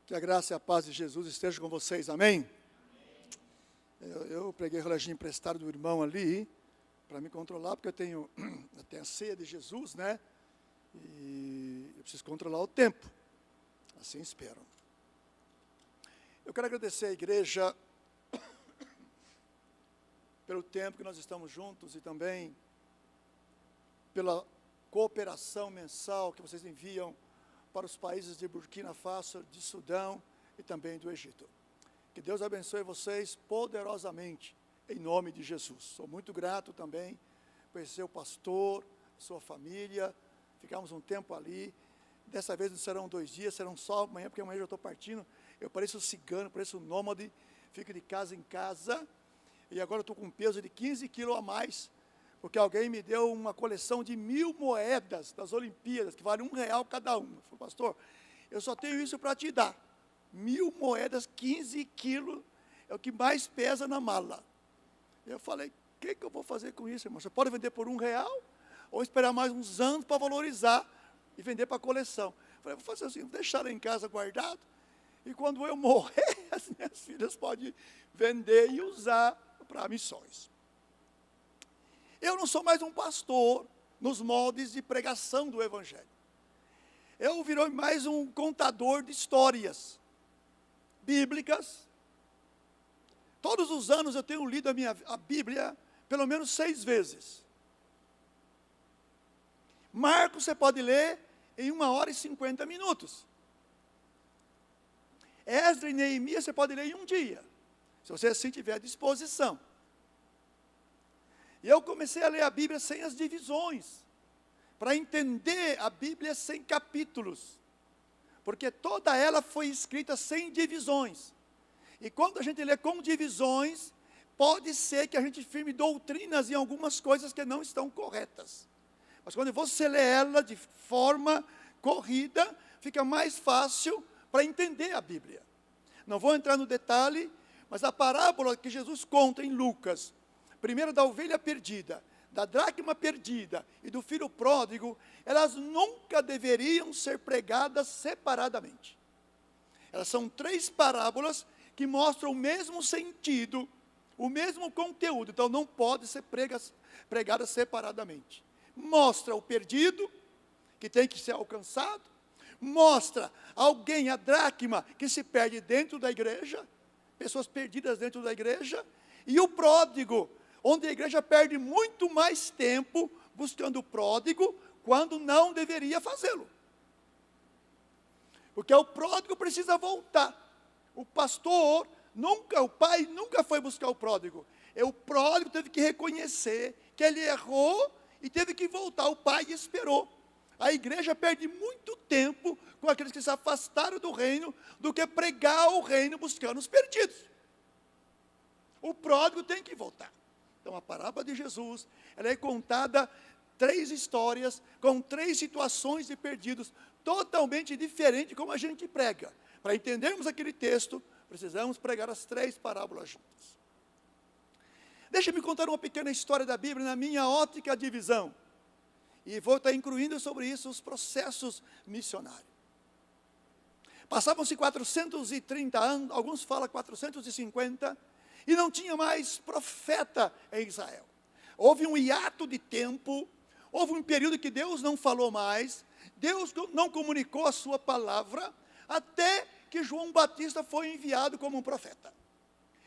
Que a graça e a paz de Jesus estejam com vocês, amém? Eu peguei o reloginho emprestado do irmão ali, para me controlar, porque eu tenho a ceia de Jesus, né? E eu preciso controlar o tempo, assim espero. Eu quero agradecer à igreja pelo tempo que nós estamos juntos e também pela cooperação mensal que vocês enviam para os países de Burkina Faso, de Sudão e também do Egito. Que Deus abençoe vocês poderosamente, em nome de Jesus. Sou muito grato também por conhecer o pastor, sua família, ficamos um tempo ali. Dessa vez não serão 2 dias, serão só amanhã, porque amanhã eu já estou partindo. Eu pareço cigano, pareço nômade, fico de casa em casa, e agora eu estou com um peso de 15 quilos a mais, porque alguém me deu uma coleção de 1000 moedas das Olimpíadas, que vale R$1 cada uma. Eu falei, pastor, eu só tenho isso para te dar. 1000 moedas, 15 quilos, é o que mais pesa na mala. Eu falei, o que eu vou fazer com isso, irmão? Você pode vender por R$1, ou esperar mais uns anos para valorizar e vender para a coleção. Eu falei, vou fazer assim, vou deixar lá em casa guardado, e quando eu morrer, as minhas filhas podem vender e usar para missões. Eu não sou mais um pastor nos moldes de pregação do Evangelho. Eu virei mais um contador de histórias bíblicas. Todos os anos eu tenho lido a Bíblia pelo menos 6 vezes. Marcos você pode ler em 1 hora e 50 minutos. Esdras e Neemias você pode ler em um dia, se você assim tiver disposição. E eu comecei a ler a Bíblia sem as divisões, para entender a Bíblia sem capítulos, porque toda ela foi escrita sem divisões. E quando a gente lê com divisões, pode ser que a gente firme doutrinas em algumas coisas que não estão corretas. Mas quando você lê ela de forma corrida, fica mais fácil para entender a Bíblia. Não vou entrar no detalhe, mas a parábola que Jesus conta em Lucas, primeiro da ovelha perdida, da dracma perdida e do filho pródigo, elas nunca deveriam ser pregadas separadamente. Elas são 3 parábolas que mostram o mesmo sentido, o mesmo conteúdo, então não pode ser pregadas separadamente. Mostra o perdido, que tem que ser alcançado, mostra alguém, a dracma, que se perde dentro da igreja, pessoas perdidas dentro da igreja, e o pródigo, onde a igreja perde muito mais tempo buscando o pródigo, quando não deveria fazê-lo. Porque o pródigo precisa voltar. O pastor o pai nunca foi buscar o pródigo. O pródigo teve que reconhecer que ele errou e teve que voltar. O pai esperou. A igreja perde muito tempo com aqueles que se afastaram do reino, do que pregar o reino buscando os perdidos. O pródigo tem que voltar. Então, a parábola de Jesus, ela é contada 3 histórias, com 3 situações de perdidos, totalmente diferentes como a gente prega. Para entendermos aquele texto, precisamos pregar as 3 parábolas juntas. Deixa-me contar uma pequena história da Bíblia, na minha ótica de visão. E vou estar incluindo sobre isso os processos missionários. Passavam-se 430 anos, alguns falam 450, e não tinha mais profeta em Israel. Houve um hiato de tempo, houve um período que Deus não falou mais, Deus não comunicou a sua palavra, até que João Batista foi enviado como um profeta.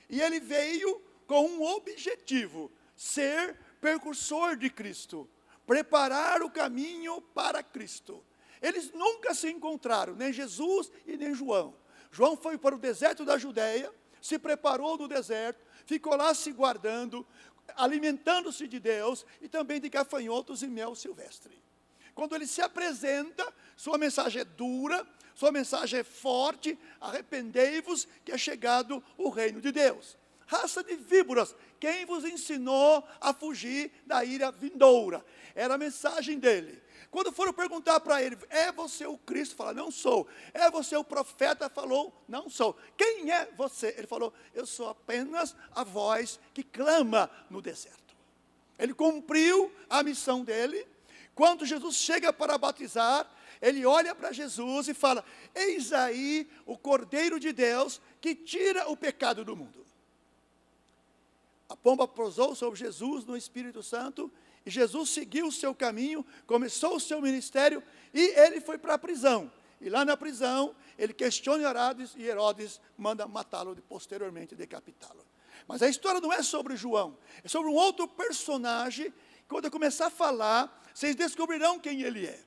E ele veio com um objetivo, ser precursor de Cristo, preparar o caminho para Cristo. Eles nunca se encontraram, nem Jesus e nem João. João foi para o deserto da Judeia, se preparou no deserto, ficou lá se guardando, alimentando-se de Deus e também de gafanhotos e mel silvestre. Quando ele se apresenta, sua mensagem é dura, sua mensagem é forte: arrependei-vos que é chegado o reino de Deus. Raça de víboras, quem vos ensinou a fugir da ira vindoura? Era a mensagem dele. Quando foram perguntar para ele, é você o Cristo? Fala, não sou. É você o profeta? Falou, não sou. Quem é você? Ele falou, eu sou apenas a voz que clama no deserto. Ele cumpriu a missão dele. Quando Jesus chega para batizar, ele olha para Jesus e fala: eis aí o Cordeiro de Deus que tira o pecado do mundo. A pomba pousou sobre Jesus no Espírito Santo, e Jesus seguiu o seu caminho, começou o seu ministério, e ele foi para a prisão. E lá na prisão, ele questiona Herodes, e Herodes manda matá-lo e posteriormente decapitá-lo. Mas a história não é sobre João, é sobre um outro personagem. Quando eu começar a falar, vocês descobrirão quem ele é.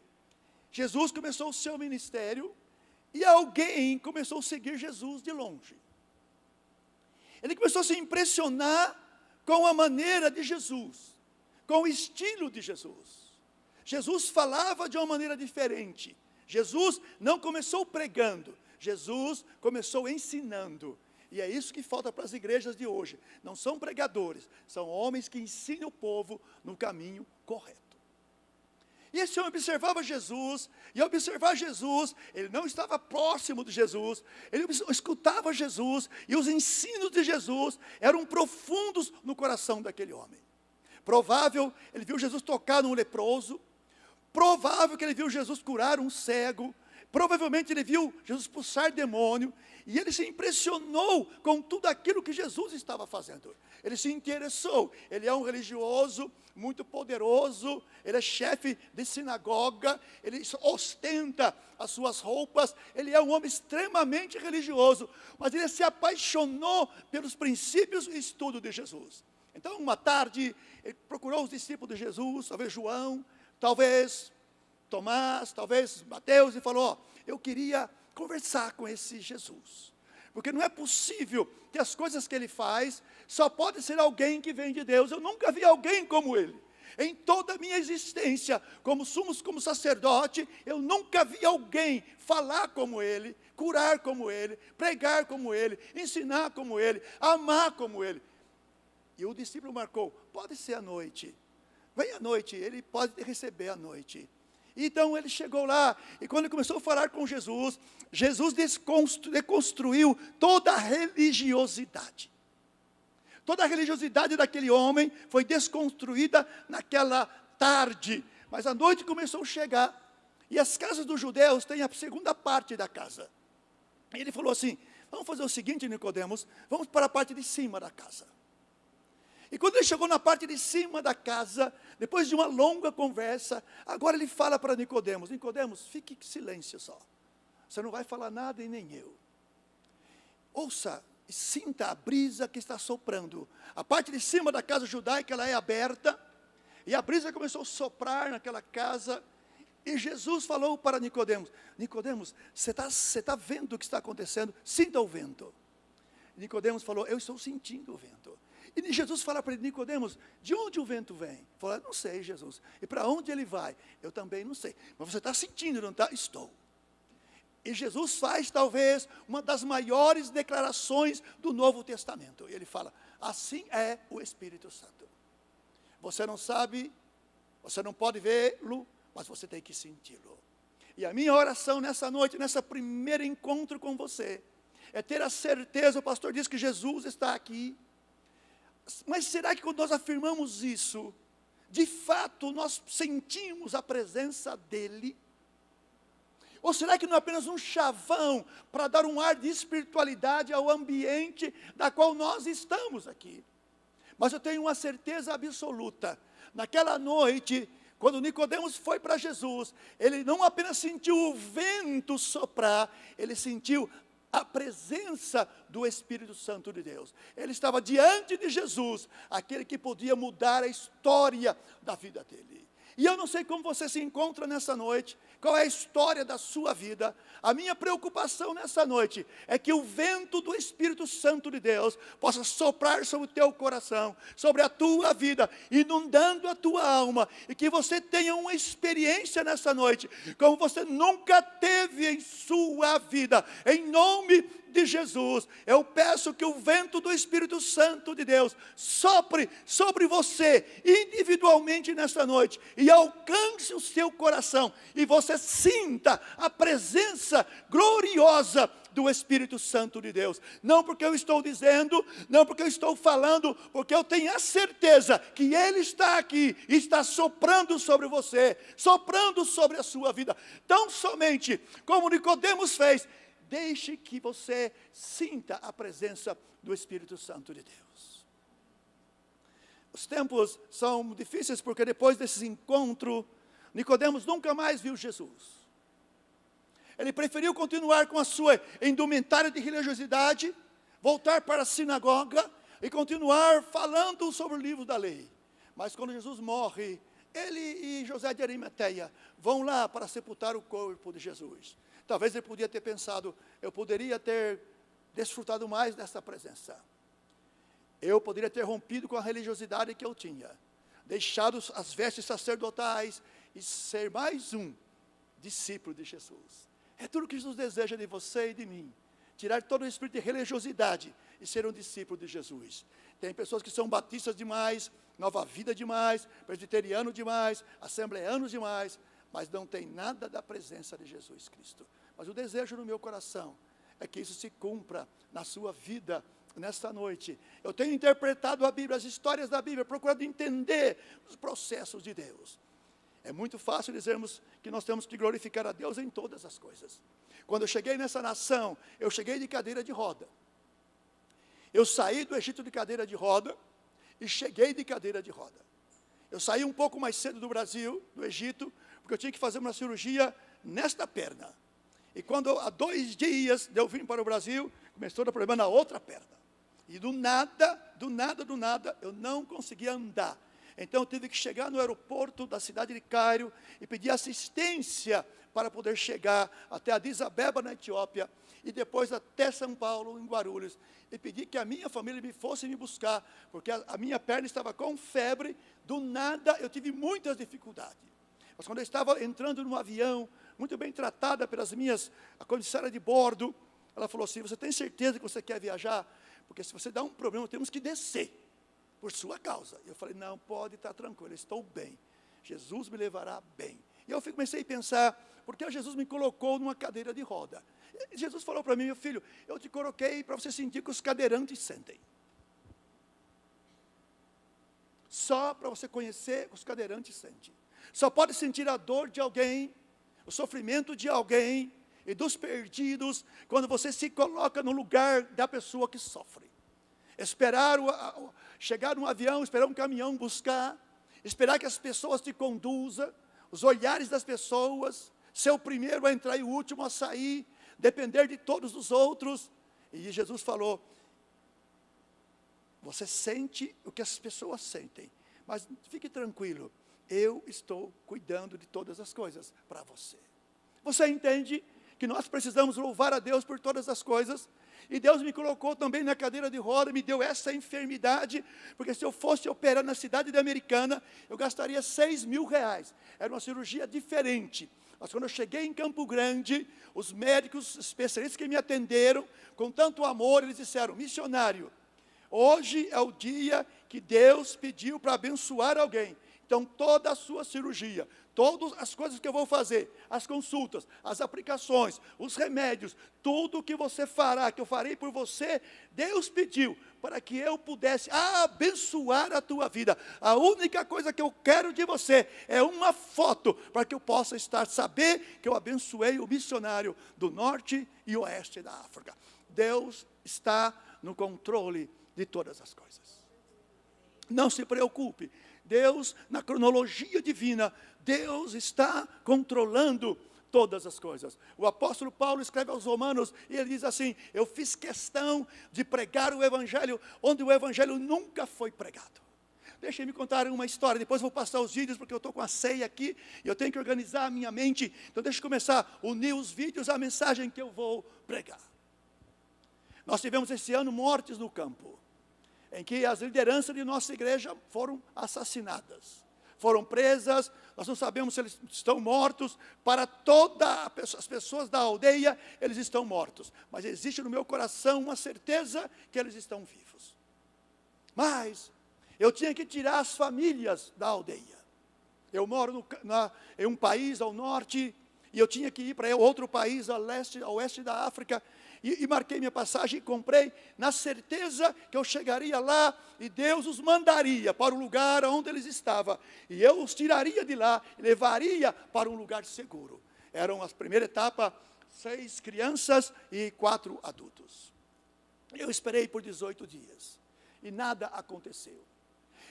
Jesus começou o seu ministério, e alguém começou a seguir Jesus de longe. Ele começou a se impressionar com a maneira de Jesus, com o estilo de Jesus. Jesus falava de uma maneira diferente. Jesus não começou pregando, Jesus começou ensinando. E é isso que falta para as igrejas de hoje. Não são pregadores, são homens que ensinam o povo no caminho correto. E esse homem observava Jesus, e ao observar Jesus, ele não estava próximo de Jesus, ele escutava Jesus, e os ensinos de Jesus eram profundos no coração daquele homem. Provável, ele viu Jesus tocar num leproso, provável que ele viu Jesus curar um cego, provavelmente ele viu Jesus expulsar demônio, e ele se impressionou com tudo aquilo que Jesus estava fazendo. Ele se interessou. Ele é um religioso muito poderoso, ele é chefe de sinagoga, ele ostenta as suas roupas, ele é um homem extremamente religioso, mas ele se apaixonou pelos princípios e estudo de Jesus. Então, uma tarde, ele procurou os discípulos de Jesus, talvez João, talvez Tomás, talvez Mateus, e falou: eu queria conversar com esse Jesus, porque não é possível que as coisas que ele faz, só pode ser alguém que vem de Deus. Eu nunca vi alguém como ele. Em toda a minha existência, como sacerdote, eu nunca vi alguém falar como ele, curar como ele, pregar como ele, ensinar como ele, amar como ele. E o discípulo marcou: pode ser à noite, vem à noite, ele pode receber à noite. Então ele chegou lá, e quando ele começou a falar com Jesus, Jesus deconstruiu toda a religiosidade. Toda a religiosidade daquele homem foi desconstruída naquela tarde. Mas a noite começou a chegar, e as casas dos judeus têm a segunda parte da casa. E ele falou assim: vamos fazer o seguinte, Nicodemos, vamos para a parte de cima da casa. E quando ele chegou na parte de cima da casa, depois de uma longa conversa, agora ele fala para Nicodemos: Nicodemos, fique em silêncio só. Você não vai falar nada e nem eu. Ouça e sinta a brisa que está soprando. A parte de cima da casa judaica, ela é aberta, e a brisa começou a soprar naquela casa, e Jesus falou para Nicodemos: Nicodemos, você tá vendo o que está acontecendo? Sinta o vento. Nicodemos falou: eu estou sentindo o vento. E Jesus fala para ele: Nicodemos, de onde o vento vem? Ele falou: não sei, Jesus. E para onde ele vai? Eu também não sei. Mas você está sentindo, não está? Estou. E Jesus faz talvez uma das maiores declarações do Novo Testamento. E ele fala: assim é o Espírito Santo. Você não sabe, você não pode vê-lo, mas você tem que senti-lo. E a minha oração nessa noite, nesse primeiro encontro com você, é ter a certeza. O pastor diz que Jesus está aqui. Mas será que quando nós afirmamos isso, de fato nós sentimos a presença dEle? Ou será que não é apenas um chavão para dar um ar de espiritualidade ao ambiente da qual nós estamos aqui? Mas eu tenho uma certeza absoluta: naquela noite, quando Nicodemos foi para Jesus, ele não apenas sentiu o vento soprar, ele sentiu a presença do Espírito Santo de Deus. Ele estava diante de Jesus, aquele que podia mudar a história da vida dele. E eu não sei como você se encontra nessa noite, qual é a história da sua vida. A minha preocupação nessa noite é que o vento do Espírito Santo de Deus possa soprar sobre o teu coração, sobre a tua vida, inundando a tua alma, e que você tenha uma experiência nessa noite, como você nunca teve em sua vida, em nome de Jesus. Eu peço que o vento do Espírito Santo de Deus sopre sobre você individualmente nesta noite e alcance o seu coração, e você sinta a presença gloriosa do Espírito Santo de Deus. Não porque eu estou dizendo, não porque eu estou falando, porque eu tenho a certeza que Ele está aqui, e está soprando sobre você, soprando sobre a sua vida. Tão somente como Nicodemos fez, deixe que você sinta a presença do Espírito Santo de Deus. Os tempos são difíceis porque depois desse encontro, Nicodemos nunca mais viu Jesus. Ele preferiu continuar com a sua indumentária de religiosidade, voltar para a sinagoga e continuar falando sobre o livro da lei. Mas quando Jesus morre, ele e José de Arimateia vão lá para sepultar o corpo de Jesus. Talvez ele podia ter pensado, eu poderia ter desfrutado mais dessa presença. Eu poderia ter rompido com a religiosidade que eu tinha, deixado as vestes sacerdotais e ser mais um discípulo de Jesus. É tudo que Jesus deseja de você e de mim. Tirar todo o espírito de religiosidade e ser um discípulo de Jesus. Tem pessoas que são batistas demais, nova vida demais, presbiteriano demais, assembleanos demais, mas não tem nada da presença de Jesus Cristo. Mas o desejo no meu coração é que isso se cumpra na sua vida nesta noite. Eu tenho interpretado a Bíblia, as histórias da Bíblia, procurando entender os processos de Deus. É muito fácil dizermos que nós temos que glorificar a Deus em todas as coisas. Quando eu cheguei nessa nação, eu cheguei de cadeira de roda. Eu saí do Egito de cadeira de roda e cheguei de cadeira de roda. Eu saí um pouco mais cedo do Brasil, do Egito, porque eu tinha que fazer uma cirurgia nesta perna. E quando há 2 dias de eu vir para o Brasil, começou a dar problema na outra perna. E do nada, eu não conseguia andar. Então eu tive que chegar no aeroporto da cidade de Cairo e pedir assistência para poder chegar até Addis Abeba, na Etiópia, e depois até São Paulo, em Guarulhos, e pedir que a minha família me fosse me buscar, porque a minha perna estava com febre. Do nada eu tive muitas dificuldades. Mas quando eu estava entrando no avião, muito bem tratada pelas a comissária de bordo, ela falou assim, você tem certeza que você quer viajar? Porque se você dá um problema, temos que descer, por sua causa. Eu falei, não, pode estar tranquilo, eu estou bem. Jesus me levará bem. E eu comecei a pensar, por que Jesus me colocou numa cadeira de roda? E Jesus falou para mim, meu filho, eu te coloquei para você sentir que os cadeirantes sentem. Só para você conhecer os cadeirantes sentem. Só pode sentir a dor de alguém, o sofrimento de alguém e dos perdidos, quando você se coloca no lugar da pessoa que sofre. Esperar chegar num avião, esperar um caminhão buscar, esperar que as pessoas te conduzam, os olhares das pessoas, ser o primeiro a entrar e o último a sair, depender de todos os outros. E Jesus falou, você sente o que as pessoas sentem, mas fique tranquilo, eu estou cuidando de todas as coisas para você. Você entende que nós precisamos louvar a Deus por todas as coisas? E Deus me colocou também na cadeira de roda, me deu essa enfermidade, porque se eu fosse operar na cidade de Americana, eu gastaria R$6.000. Era uma cirurgia diferente. Mas quando eu cheguei em Campo Grande, os médicos especialistas que me atenderam, com tanto amor, eles disseram, missionário, hoje é o dia que Deus pediu para abençoar alguém. Então, toda a sua cirurgia, todas as coisas que eu vou fazer, as consultas, as aplicações, os remédios, tudo que você fará, que eu farei por você, Deus pediu para que eu pudesse abençoar a tua vida. A única coisa que eu quero de você é uma foto, para que eu possa saber que eu abençoei o missionário do norte e oeste da África. Deus está no controle de todas as coisas. Não se preocupe. Deus, na cronologia divina, Deus está controlando todas as coisas. O apóstolo Paulo escreve aos Romanos e ele diz assim, eu fiz questão de pregar o Evangelho onde o Evangelho nunca foi pregado. Deixem-me contar uma história, depois vou passar os vídeos porque eu estou com a ceia aqui e eu tenho que organizar a minha mente. Então deixa eu começar a unir os vídeos à mensagem que eu vou pregar. Nós tivemos esse ano mortes no campo, em que as lideranças de nossa igreja foram assassinadas, foram presas, nós não sabemos se eles estão mortos, para todas as pessoas da aldeia, eles estão mortos, mas existe no meu coração uma certeza que eles estão vivos. Mas eu tinha que tirar as famílias da aldeia. Eu moro em um país ao norte, e eu tinha que ir para outro país, ao oeste da África, e marquei minha passagem e comprei, na certeza que eu chegaria lá, e Deus os mandaria para o lugar onde eles estavam, e eu os tiraria de lá, e levaria para um lugar seguro. Eram a primeira etapa, 6 crianças e 4 adultos. Eu esperei por 18 dias, e nada aconteceu.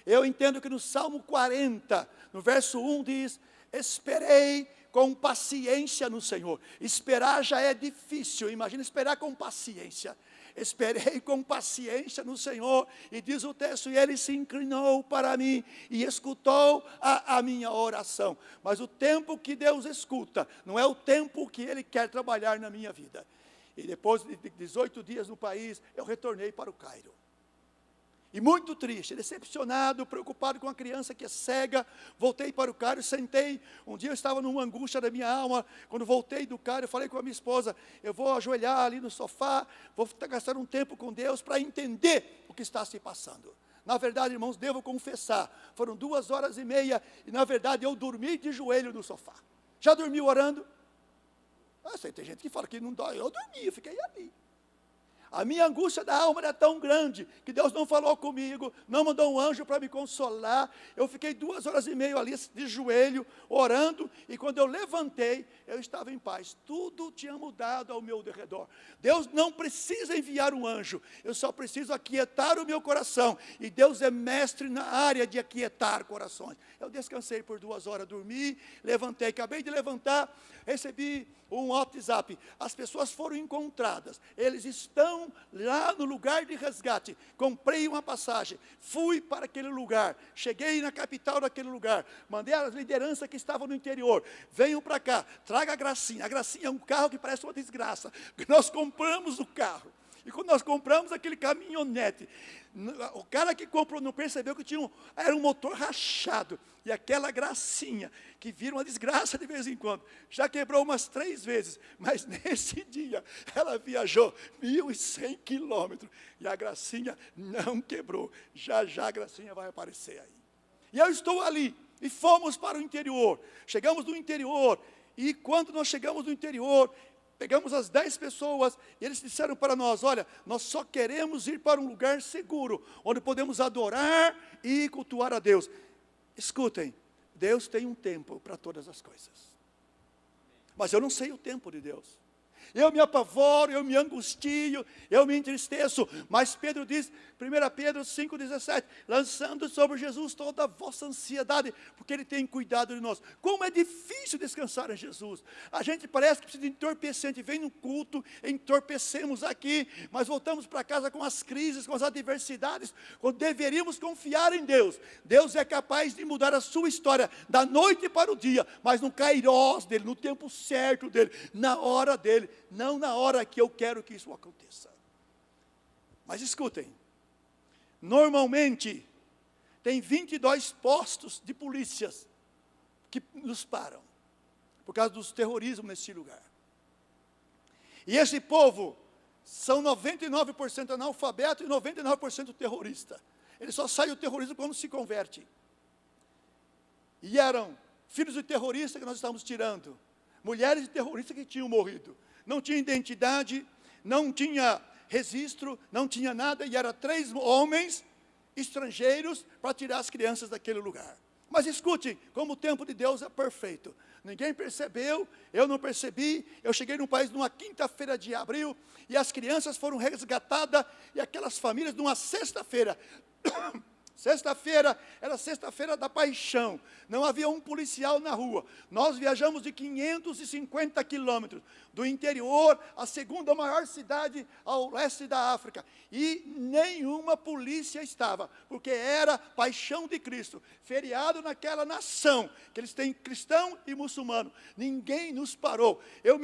Eu entendo que no Salmo 40, no verso 1 diz, esperei com paciência no Senhor. Esperar já é difícil, imagina esperar com paciência. Esperei com paciência no Senhor, e diz o texto, e Ele se inclinou para mim, e escutou a minha oração. Mas o tempo que Deus escuta, não é o tempo que Ele quer trabalhar na minha vida. E depois de 18 dias no país, eu retornei para o Cairo. E muito triste, decepcionado, preocupado com a criança que é cega, voltei para o Cairo, sentei. Um dia eu estava numa angústia da minha alma. Quando voltei do Cairo, eu falei com a minha esposa, eu vou ajoelhar ali no sofá, vou gastar um tempo com Deus para entender o que está se passando. Na verdade, irmãos, devo confessar, foram 2h30, e na verdade eu dormi de joelho no sofá. Já dormiu orando? Tem gente que fala que não dói, eu dormi, eu fiquei ali. A minha angústia da alma era tão grande, que Deus não falou comigo, não mandou um anjo para me consolar. Eu fiquei 2h30 ali de joelho, orando, e quando eu levantei, eu estava em paz. Tudo tinha mudado ao meu redor. Deus não precisa enviar um anjo, eu só preciso aquietar o meu coração, e Deus é mestre na área de aquietar corações. Eu descansei por 2 horas, dormi, levantei, acabei de levantar, recebi um WhatsApp, as pessoas foram encontradas, eles estão lá no lugar de resgate. Comprei uma passagem, fui para aquele lugar, cheguei na capital daquele lugar, mandei as lideranças que estavam no interior, venham para cá, traga a Gracinha é um carro que parece uma desgraça, nós compramos o carro, e quando nós compramos aquele caminhonete, o cara que comprou não percebeu que era um motor rachado, e aquela Gracinha, que vira uma desgraça de vez em quando, já quebrou umas 3 vezes, mas nesse dia, ela viajou 1.100 quilômetros, e a Gracinha não quebrou. Já já a Gracinha vai aparecer aí. E eu estou ali, e fomos para o interior, chegamos no interior, e quando nós chegamos no interior, pegamos as 10 pessoas, e eles disseram para nós, olha, nós só queremos ir para um lugar seguro, onde podemos adorar e cultuar a Deus. Escutem, Deus tem um tempo para todas as coisas. Mas eu não sei o tempo de Deus. Eu me apavoro, eu me angustio, eu me entristeço. Mas Pedro diz, 1 Pedro 5,17, lançando sobre Jesus toda a vossa ansiedade, porque Ele tem cuidado de nós. Como é difícil descansar em Jesus. A gente parece que precisa entorpecer, a gente vem no culto, entorpecemos aqui, mas voltamos para casa com as crises, com as adversidades, quando deveríamos confiar em Deus. Deus é capaz de mudar a sua história, da noite para o dia, mas no kairós dEle, no tempo certo dEle, na hora dEle, não na hora que eu quero que isso aconteça. Mas escutem, normalmente tem 22 postos de polícias que nos param, por causa dos terrorismos nesse lugar. E esse povo são 99% analfabeto e 99% terrorista. Ele só sai do terrorismo quando se converte. E eram filhos de terroristas que nós estávamos tirando, mulheres de terroristas que tinham morrido. Não tinha identidade, não tinha registro, não tinha nada, e eram 3 homens estrangeiros para tirar as crianças daquele lugar. Mas escute, como o tempo de Deus é perfeito. Ninguém percebeu, eu não percebi, eu cheguei num país numa quinta-feira de abril, e as crianças foram resgatadas, e aquelas famílias numa sexta-feira. Sexta-feira era sexta-feira da paixão, não havia um policial na rua. Nós viajamos de 550 quilômetros, do interior à segunda maior cidade ao leste da África, e nenhuma polícia estava, porque era paixão de Cristo, feriado naquela nação, que eles têm cristão e muçulmano. Ninguém nos parou. Eu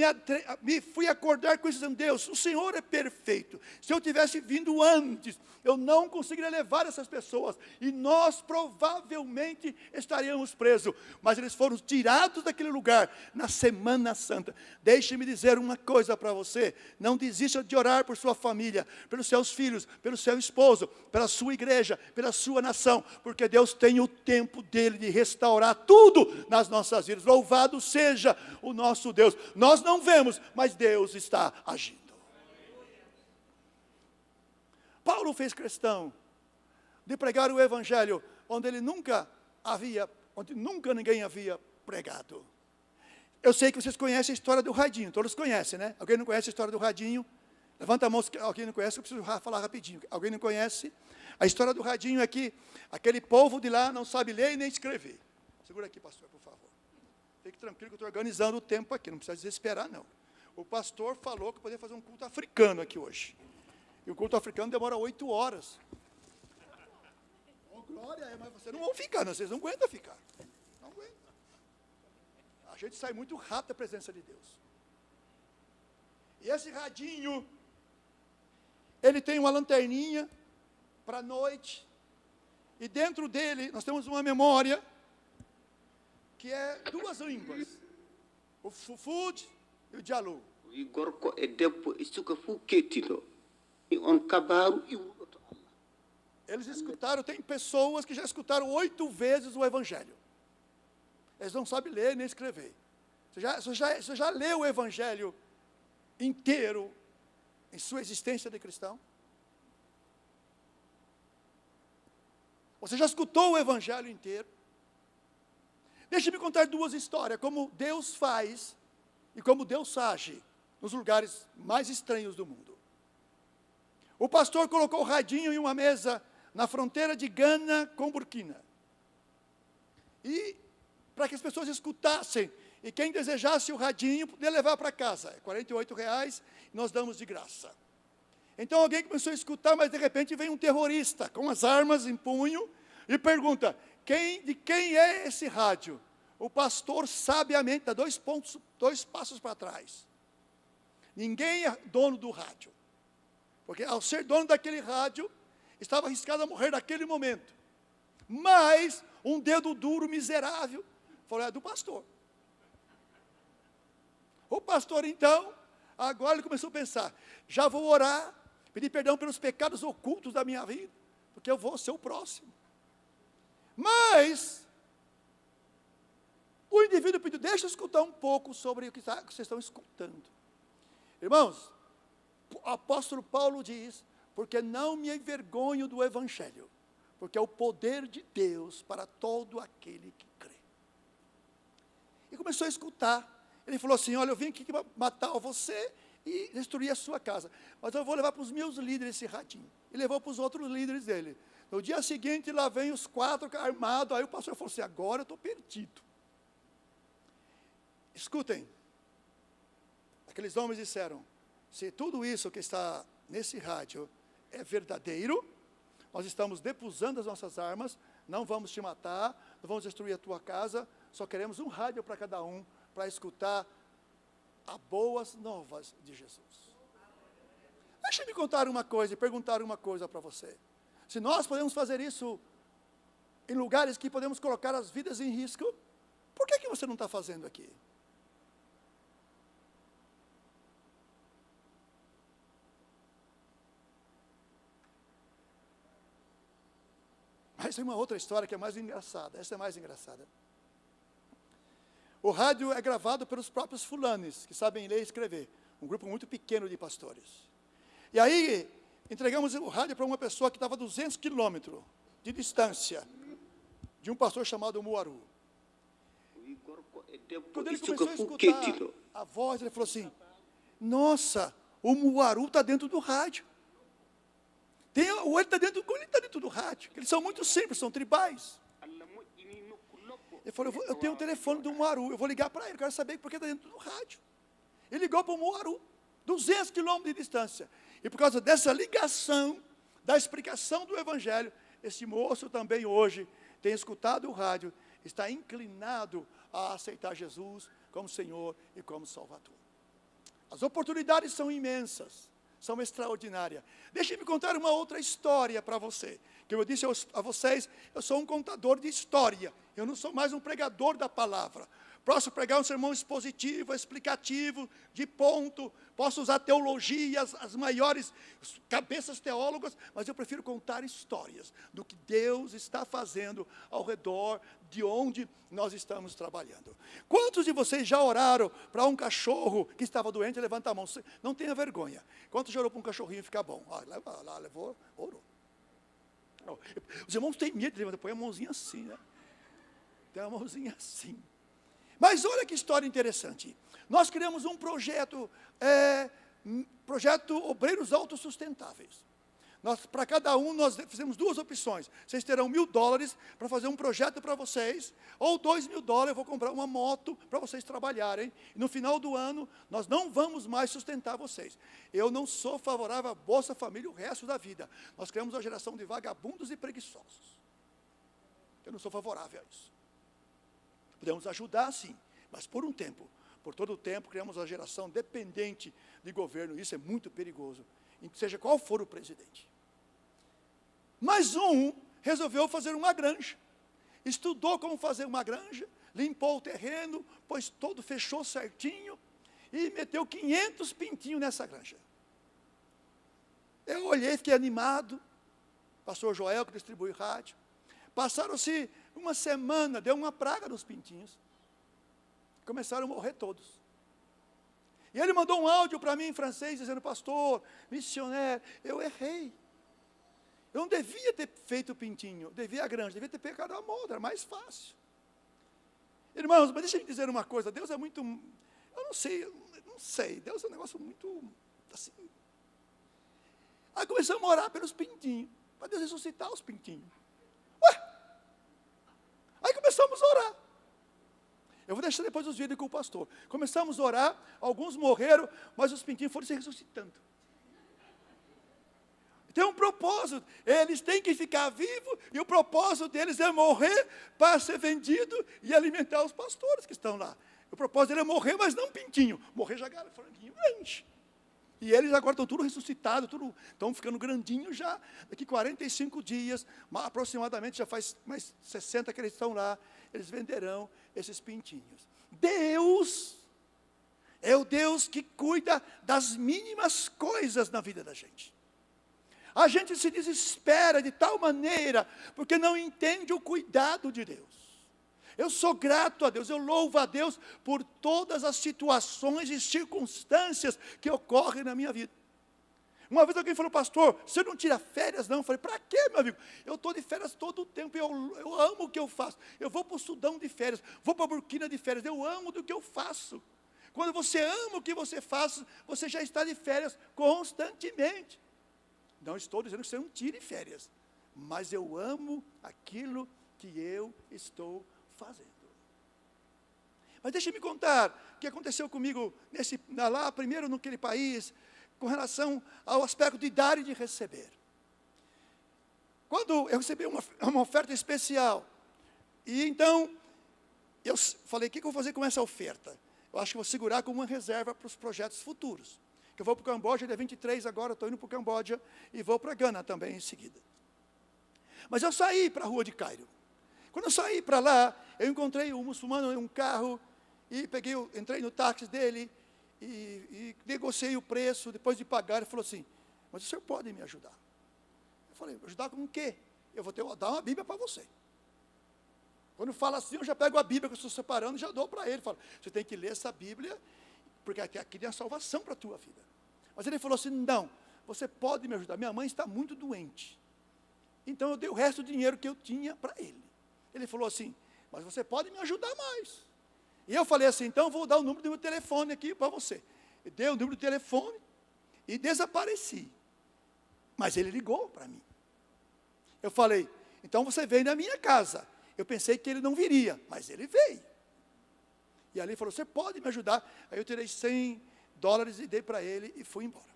me fui acordar com isso, dizendo, Deus, o Senhor é perfeito. Se eu tivesse vindo antes, eu não conseguiria levar essas pessoas, e nós provavelmente estaríamos presos. Mas eles foram tirados daquele lugar na Semana Santa. Deixe-me dizer uma coisa para você: não desista de orar por sua família, pelos seus filhos, pelo seu esposo, pela sua igreja, pela sua nação, porque Deus tem o tempo dele de restaurar tudo nas nossas vidas. Louvado seja o nosso Deus. Nós não vemos, mas Deus está agindo. Paulo fez questão de pregar o evangelho onde nunca ninguém havia pregado. Eu sei que vocês conhecem a história do radinho, todos conhecem, né? Alguém não conhece a história do radinho? Levanta a mão se alguém não conhece, eu preciso falar rapidinho. Alguém não conhece? A história do radinho é que aquele povo de lá não sabe ler e nem escrever. Segura aqui, pastor, por favor. Fique tranquilo que eu estou organizando o tempo aqui, não precisa desesperar, não. O pastor falou que poderia fazer um culto africano aqui hoje. E o culto africano demora 8 horas. Oh, glória, mas vocês não vão ficar, não, vocês não aguentam ficar. Não aguentam. A gente sai muito rápido da presença de Deus. E esse radinho, ele tem uma lanterninha para a noite. E dentro dele, nós temos uma memória que é 2 línguas. O Fufud e o Diallo. Eles escutaram, tem pessoas que já escutaram 8 vezes o Evangelho. Eles não sabem ler nem escrever. Você já leu o Evangelho inteiro em sua existência de cristão? Você já escutou o Evangelho inteiro? Deixe-me contar 2 histórias, como Deus faz e como Deus age nos lugares mais estranhos do mundo. O pastor colocou o radinho em uma mesa na fronteira de Gana com Burkina. E para que as pessoas escutassem, e quem desejasse o radinho, podia levar para casa. É R$48, nós damos de graça. Então alguém começou a escutar, mas de repente vem um terrorista com as armas em punho e pergunta: de quem é esse rádio? O pastor sabiamente dá 2 passos para trás. Ninguém é dono do rádio. Porque ao ser dono daquele rádio, estava arriscado a morrer naquele momento. Mas um dedo duro, miserável, falou: é do pastor. O pastor, então, agora ele começou a pensar: já vou orar, pedir perdão pelos pecados ocultos da minha vida, porque eu vou ser o próximo. Mas o indivíduo pediu: deixa eu escutar um pouco sobre o que vocês estão escutando. Irmãos, o apóstolo Paulo diz: porque não me envergonho do evangelho, porque é o poder de Deus para todo aquele que crê. E começou a escutar. Ele falou assim: olha, eu vim aqui matar você e destruir a sua casa, mas eu vou levar para os meus líderes esse radinho. E levou para os outros líderes dele. No dia seguinte, lá vem os 4 armados. Aí o pastor falou assim: agora eu estou perdido. Escutem. Aqueles homens disseram: se tudo isso que está nesse rádio é verdadeiro, nós estamos depusando as nossas armas, não vamos te matar, não vamos destruir a tua casa, só queremos um rádio para cada um, para escutar as boas novas de Jesus. Deixa-me contar uma coisa e perguntar uma coisa para você. Se nós podemos fazer isso em lugares que podemos colocar as vidas em risco, por que você não está fazendo aqui? Mas tem uma outra história que é mais engraçada. Essa é mais engraçada. O rádio é gravado pelos próprios fulanes, que sabem ler e escrever. Um grupo muito pequeno de pastores. E aí, entregamos o rádio para uma pessoa que estava a 200 quilômetros de distância, de um pastor chamado Muaru. Quando ele começou a escutar a voz, ele falou assim: nossa, o Muaru está dentro do rádio. Ele está dentro do rádio. Eles são muito simples, são tribais. Ele falou: eu tenho o telefone do Muaru, eu vou ligar para ele, eu quero saber por que está dentro do rádio. Ele ligou para o Muaru, 200 quilômetros de distância. E por causa dessa ligação, da explicação do Evangelho, esse moço também hoje tem escutado o rádio, está inclinado a aceitar Jesus como Senhor e como Salvador. As oportunidades são imensas. são extraordinárias. Deixe-me contar uma outra história para você. Que eu disse a vocês, eu sou um contador de história. Eu não sou mais um pregador da palavra. Posso pregar um sermão expositivo, explicativo, de ponto. Posso usar teologias, as maiores cabeças teólogas, mas eu prefiro contar histórias do que Deus está fazendo ao redor de onde nós estamos trabalhando. Quantos de vocês já oraram para um cachorro que estava doente? Levanta a mão, não tenha vergonha. Quantos já orou para um cachorrinho ficar bom? Levou, orou. Os irmãos têm medo de levantar, põe a mãozinha assim, né? Tem a mãozinha assim. Mas olha que história interessante. Nós criamos um projeto Obreiros Autossustentáveis. Para cada um, nós fizemos duas opções. Vocês terão $1.000 para fazer um projeto para vocês, ou $2.000, eu vou comprar uma moto para vocês trabalharem. E no final do ano, nós não vamos mais sustentar vocês. Eu não sou favorável à Bolsa Família o resto da vida. Nós criamos uma geração de vagabundos e preguiçosos. Eu não sou favorável a isso. Podemos ajudar, sim, mas por um tempo. Por todo o tempo, criamos uma geração dependente de governo. Isso é muito perigoso, seja qual for o presidente. Mas um resolveu fazer uma granja. Estudou como fazer uma granja, limpou o terreno, pôs todo, fechou certinho, e meteu 500 pintinhos nessa granja. Eu olhei, fiquei animado. Pastor Joel, que distribui rádio. Passaram-se uma semana, deu uma praga nos pintinhos. Começaram a morrer todos. E ele mandou um áudio para mim em francês, dizendo: pastor, missionário, eu errei. Eu não devia ter feito o pintinho, devia a granja, devia ter pegado a molda, era mais fácil. Irmãos, mas deixa eu dizer uma coisa, Deus é muito, eu não sei, Deus é um negócio muito, assim. Aí começamos a orar pelos pintinhos, para Deus ressuscitar os pintinhos. Aí começamos a orar. Eu vou deixar depois os vídeos com o pastor. Começamos a orar, alguns morreram, mas os pintinhos foram se ressuscitando. Tem um propósito, eles têm que ficar vivos, e o propósito deles é morrer para ser vendido e alimentar os pastores que estão lá. O propósito dele é morrer, mas não pintinho, morrer já franguinho grande. E eles agora estão tudo ressuscitados, estão ficando grandinhos já. Daqui 45 dias, aproximadamente, já faz mais 60 que eles estão lá, eles venderão esses pintinhos. Deus é o Deus que cuida das mínimas coisas na vida da gente. A gente se desespera de tal maneira, porque não entende o cuidado de Deus. Eu sou grato a Deus, eu louvo a Deus por todas as situações e circunstâncias que ocorrem na minha vida. Uma vez alguém falou: pastor, você não tira férias não? Eu falei: para quê, meu amigo? Eu estou de férias todo o tempo, eu amo o que eu faço. Eu vou para o Sudão de férias, vou para a Burkina de férias, eu amo do que eu faço. Quando você ama o que você faz, você já está de férias constantemente. Não estou dizendo que você não tire férias, mas eu amo aquilo que eu estou fazendo. Mas deixe-me contar o que aconteceu comigo lá primeiro naquele país, com relação ao aspecto de dar e de receber. Quando eu recebi uma oferta especial, e então eu falei: o que eu vou fazer com essa oferta? Eu acho que vou segurar como uma reserva para os projetos futuros. Que eu vou para o Camboja, dia 23 agora, estou indo para o Camboja, e vou para Gana também em seguida. Mas eu saí para a rua de Cairo. Quando eu saí para lá, eu encontrei um muçulmano em um carro, e entrei no táxi dele, e negociei o preço. Depois de pagar, ele falou assim: mas o senhor pode me ajudar? Eu falei: ajudar com o quê? Eu vou dar uma Bíblia para você. Quando fala assim, eu já pego a Bíblia que eu estou separando e já dou para ele. Falo: você tem que ler essa Bíblia, porque aqui tem a salvação para a tua vida. Mas ele falou assim: não, você pode me ajudar, minha mãe está muito doente. Então eu dei o resto do dinheiro que eu tinha para ele. Ele falou assim: mas você pode me ajudar mais. E eu falei assim: então eu vou dar o número do meu telefone aqui para você. Eu dei o número do telefone e desapareci. Mas ele ligou para mim. Eu falei: então você vem na minha casa. Eu pensei que ele não viria, mas ele veio. E ali ele falou: você pode me ajudar? Aí eu tirei $100 e dei para ele e fui embora.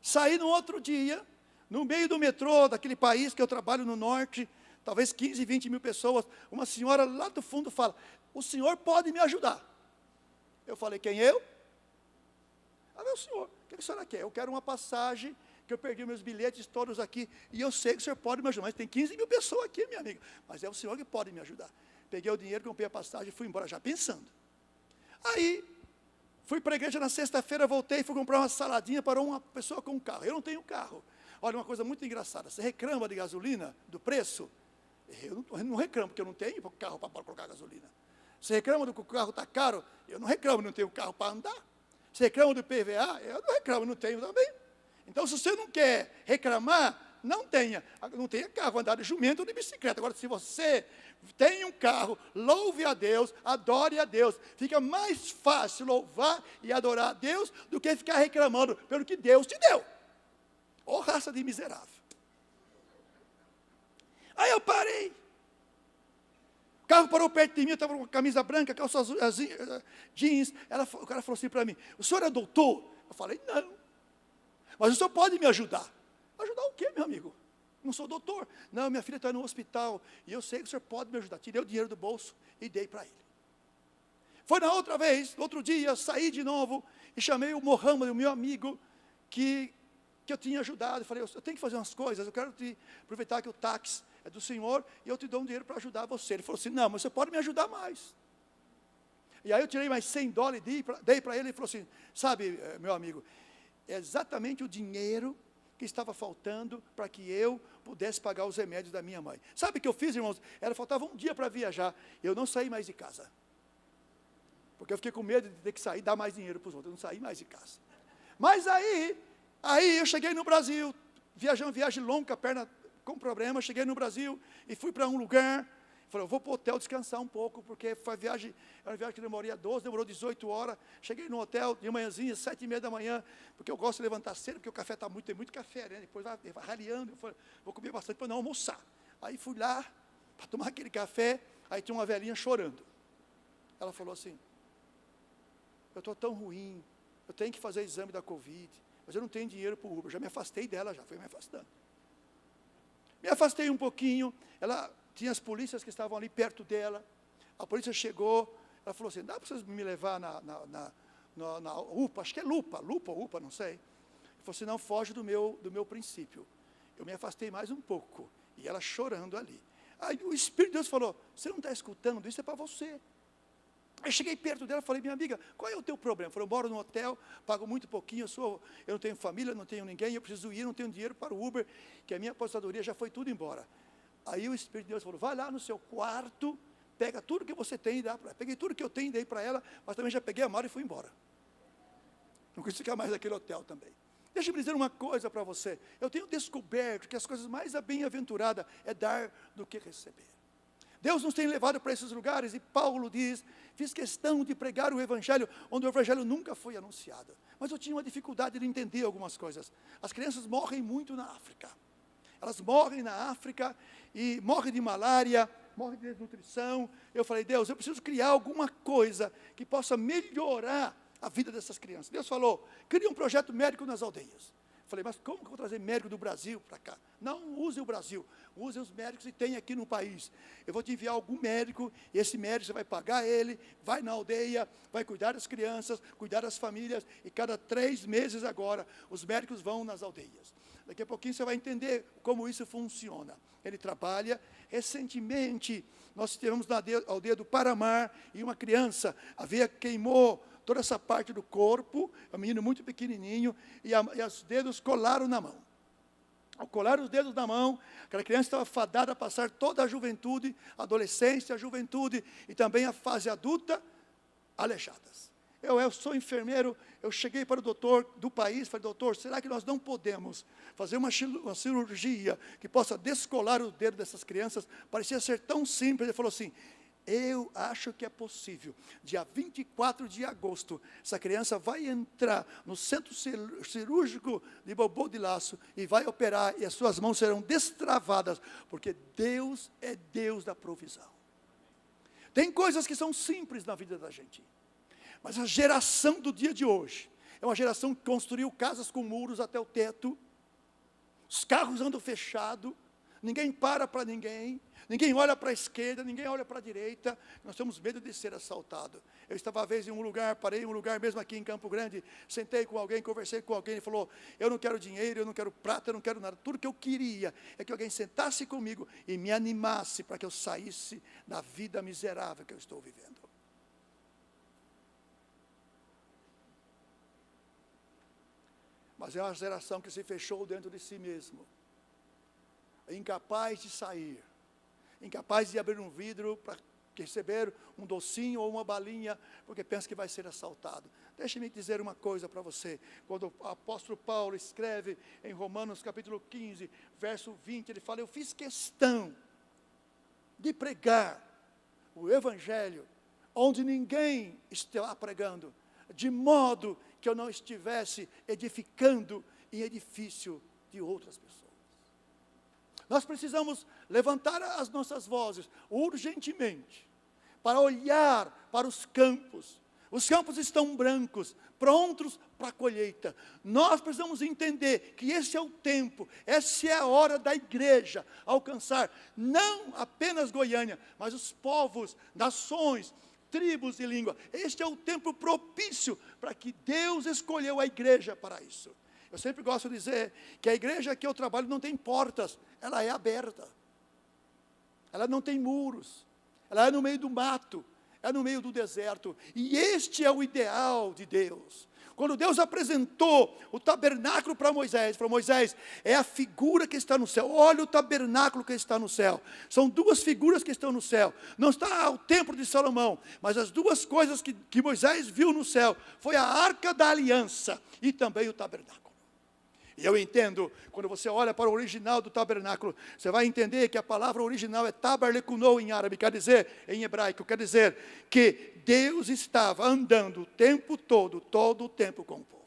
Saí no outro dia, no meio do metrô daquele país que eu trabalho no norte, talvez 15, 20 mil pessoas, uma senhora lá do fundo fala: o senhor pode me ajudar? Eu falei: quem, eu? o senhor, o que a senhora quer? Eu quero uma passagem, que eu perdi meus bilhetes todos aqui, e eu sei que o senhor pode me ajudar, mas tem 15 mil pessoas aqui, minha amiga, mas é o senhor que pode me ajudar. Peguei o dinheiro, comprei a passagem e fui embora já pensando. Aí, fui para a igreja na sexta-feira, voltei, fui comprar uma saladinha para uma pessoa com um carro. Eu não tenho carro. Olha, uma coisa muito engraçada, você reclama de gasolina, do preço? Eu não reclamo, porque eu não tenho carro para colocar gasolina. Você reclama do que o carro está caro? Eu não reclamo, não tenho carro para andar. Você reclama do PVA? Eu não reclamo, não tenho também. Então, se você não quer reclamar, não tenha carro, andar de jumento ou de bicicleta. Agora, se você tem um carro, louve a Deus, adore a Deus. Fica mais fácil louvar e adorar a Deus do que ficar reclamando pelo que Deus te deu. Ô raça de miserável. Aí eu parei. O carro parou perto de mim, eu estava com camisa branca, calça azul, jeans. O cara falou assim para mim, o senhor é doutor? Eu falei, não. Mas o senhor pode me ajudar. Ajudar o quê, meu amigo? Não sou doutor. Não, minha filha está no hospital, e eu sei que o senhor pode me ajudar. Tirei o dinheiro do bolso e dei para ele. Foi na outra vez, no outro dia, saí de novo, e chamei o Mohamed, o meu amigo, que eu tinha ajudado. Eu falei, eu tenho que fazer umas coisas, eu quero aproveitar que o táxi é do senhor, e eu te dou um dinheiro para ajudar você. Ele falou assim, não, mas você pode me ajudar mais. E aí eu tirei mais $100 e dei para ele, e falou assim, sabe, meu amigo, é exatamente o dinheiro que estava faltando para que eu pudesse pagar os remédios da minha mãe. Sabe o que eu fiz, irmãos? Faltava um dia para viajar, eu não saí mais de casa. Porque eu fiquei com medo de ter que sair e dar mais dinheiro para os outros, eu não saí mais de casa. Mas aí eu cheguei no Brasil, viagem longa, perna com problema, cheguei no Brasil e fui para um lugar, falei, eu vou para o hotel descansar um pouco, porque era uma viagem que demorou 18 horas, cheguei no hotel de manhãzinha, 7h30 da manhã, porque eu gosto de levantar cedo, porque o café está tem muito café, né? Depois vai raliando, eu falei, vou comer bastante para não almoçar. Aí fui lá, para tomar aquele café, aí tinha uma velhinha chorando. Ela falou assim, eu estou tão ruim, eu tenho que fazer exame da Covid, mas eu não tenho dinheiro para o Uber, já me afastei dela, já fui me afastando. Me afastei um pouquinho, ela tinha as polícias que estavam ali perto dela, a polícia chegou, ela falou assim, dá para vocês me levar na UPA, acho que é UPA, não sei. Ele falou assim, não, foge do meu princípio. Eu me afastei mais um pouco, e ela chorando ali. Aí o Espírito de Deus falou, você não está escutando, isso é para você. Aí cheguei perto dela e falei, minha amiga, qual é o teu problema? Eu falei, eu moro no hotel, pago muito pouquinho, eu não tenho família, não tenho ninguém, eu preciso ir, não tenho dinheiro para o Uber, que a minha aposentadoria já foi tudo embora. Aí o Espírito de Deus falou, vai lá no seu quarto, pega tudo que você tem e dá para ela. Peguei tudo que eu tenho e dei para ela, mas também já peguei a mala e fui embora. Não quis ficar mais naquele hotel também. Deixa eu dizer uma coisa para você, eu tenho descoberto que as coisas mais bem-aventuradas é dar do que receber. Deus nos tem levado para esses lugares, e Paulo diz, fiz questão de pregar o Evangelho, onde o Evangelho nunca foi anunciado. Mas eu tinha uma dificuldade de entender algumas coisas. As crianças morrem muito na África. Elas morrem na África, e morrem de malária, morrem de desnutrição. Eu falei, Deus, eu preciso criar alguma coisa que possa melhorar a vida dessas crianças. Deus falou, cria um projeto médico nas aldeias. Falei, mas como que eu vou trazer médico do Brasil para cá? Não use o Brasil, use os médicos que tem aqui no país. Eu vou te enviar algum médico, e esse médico você vai pagar ele, vai na aldeia, vai cuidar das crianças, cuidar das famílias, e cada 3 meses agora, os médicos vão nas aldeias. Daqui a pouquinho você vai entender como isso funciona. Ele trabalha. Recentemente, nós tivemos na aldeia do Paramar, e uma criança, a veia queimou toda essa parte do corpo, um menino muito pequenininho, e os dedos colaram na mão. Ao colar os dedos na mão, aquela criança estava fadada a passar toda a juventude, a adolescência, a juventude, e também a fase adulta, aleijadas. Eu sou enfermeiro, eu cheguei para o doutor do país, falei, doutor, será que nós não podemos fazer uma cirurgia que possa descolar o dedo dessas crianças? Parecia ser tão simples. Ele falou assim, eu acho que é possível. Dia 24 de agosto, essa criança vai entrar no centro cirúrgico de Bobô de Laço e vai operar, e as suas mãos serão destravadas, porque Deus é Deus da provisão. Tem coisas que são simples na vida da gente, mas a geração do dia de hoje é uma geração que construiu casas com muros até o teto, os carros andam fechados, ninguém para ninguém, ninguém olha para a esquerda, ninguém olha para a direita, nós temos medo de ser assaltado. Eu estava uma vez em um lugar, parei em um lugar mesmo aqui em Campo Grande, sentei com alguém, conversei com alguém, ele falou, eu não quero dinheiro, eu não quero prata, eu não quero nada, tudo que eu queria é que alguém sentasse comigo e me animasse para que eu saísse da vida miserável que eu estou vivendo. Mas é uma geração que se fechou dentro de si mesmo, incapaz de sair, incapaz de abrir um vidro para receber um docinho ou uma balinha, porque pensa que vai ser assaltado. Deixe-me dizer uma coisa para você, quando o apóstolo Paulo escreve em Romanos capítulo 15, verso 20, ele fala, eu fiz questão de pregar o evangelho, onde ninguém está pregando, de modo que eu não estivesse edificando em edifício de outras pessoas. Nós precisamos levantar as nossas vozes urgentemente para olhar para os campos. Os campos estão brancos, prontos para a colheita. Nós precisamos entender que esse é o tempo, essa é a hora da igreja alcançar não apenas Goiânia, mas os povos, nações, tribos e língua. Este é o tempo propício para que Deus escolheu a igreja para isso. Eu sempre gosto de dizer que a igreja que eu trabalho não tem portas, ela é aberta. Ela não tem muros, ela é no meio do mato, é no meio do deserto. E este é o ideal de Deus. Quando Deus apresentou o tabernáculo para Moisés, falou, Moisés, é a figura que está no céu, olha o tabernáculo que está no céu, são duas figuras que estão no céu, não está o templo de Salomão, mas as duas coisas que Moisés viu no céu, foi a arca da aliança e também o tabernáculo. E eu entendo, quando você olha para o original do tabernáculo, você vai entender que a palavra original é tabernakunou em árabe, quer dizer, em hebraico, quer dizer que Deus estava andando o tempo todo o tempo com o povo.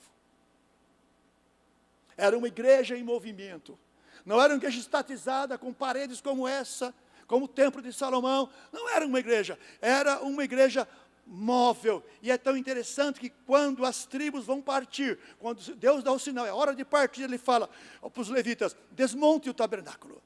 Era uma igreja em movimento, não era uma igreja estatizada com paredes como essa, como o templo de Salomão, não era uma igreja, era uma igreja móvel. E é tão interessante que quando as tribos vão partir, quando Deus dá o sinal, é hora de partir, ele fala para os levitas, desmonte o tabernáculo.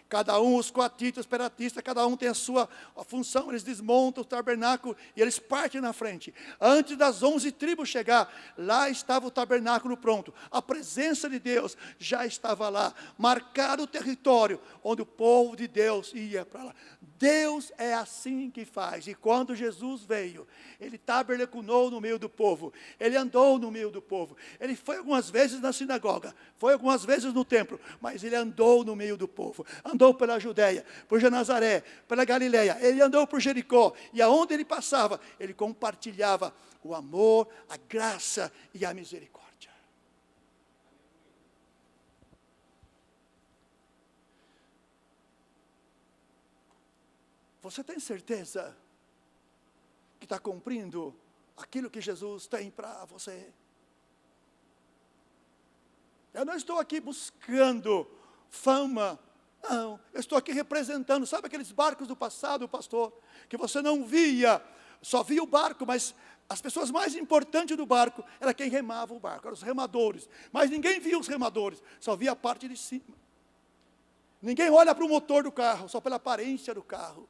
Cada um, os coatitas, peratistas, cada um tem a sua função, eles desmontam o tabernáculo e eles partem na frente. Antes das 11 tribos chegar, lá estava o tabernáculo pronto. A presença de Deus já estava lá, marcado o território onde o povo de Deus ia para lá. Deus é assim que faz. E quando Jesus veio, ele tabernaculou no meio do povo, ele andou no meio do povo, ele foi algumas vezes na sinagoga, foi algumas vezes no templo, mas ele andou no meio do povo, andou pela Judéia, por Nazaré, pela Galileia, ele andou por Jericó, e aonde ele passava, ele compartilhava o amor, a graça e a misericórdia. Você tem certeza que está cumprindo aquilo que Jesus tem para você? Eu não estou aqui buscando fama, não, eu estou aqui representando, sabe aqueles barcos do passado, pastor, que você não via, só via o barco, mas as pessoas mais importantes do barco, era quem remava o barco, eram os remadores, mas ninguém via os remadores, só via a parte de cima. Ninguém olha para o motor do carro, só pela aparência do carro.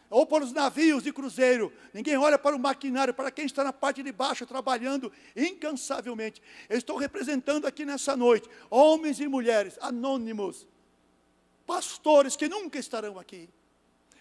Ou para os navios de cruzeiro, ninguém olha para o maquinário, para quem está na parte de baixo, trabalhando incansavelmente. Eu estou representando aqui nessa noite, homens e mulheres, anônimos, pastores que nunca estarão aqui,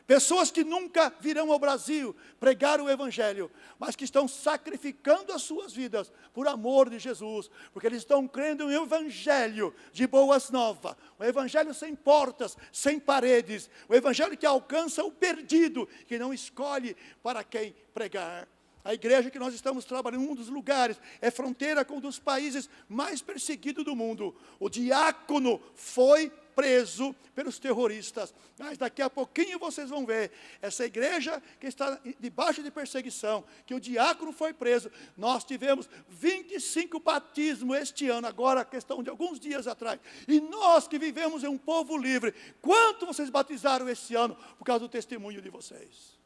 pessoas que nunca virão ao Brasil pregar o Evangelho, mas que estão sacrificando as suas vidas por amor de Jesus, porque eles estão crendo em um Evangelho de boas novas, um Evangelho sem portas, sem paredes, um Evangelho que alcança o perdido, que não escolhe para quem pregar. A igreja que nós estamos trabalhando, um dos lugares, é fronteira com um dos países mais perseguidos do mundo. O diácono foi preso pelos terroristas, mas daqui a pouquinho vocês vão ver, essa igreja que está debaixo de perseguição, que o diácono foi preso, nós tivemos 25 batismos este ano, agora a questão de alguns dias atrás, e nós que vivemos em um povo livre, quanto vocês batizaram este ano, por causa do testemunho de vocês?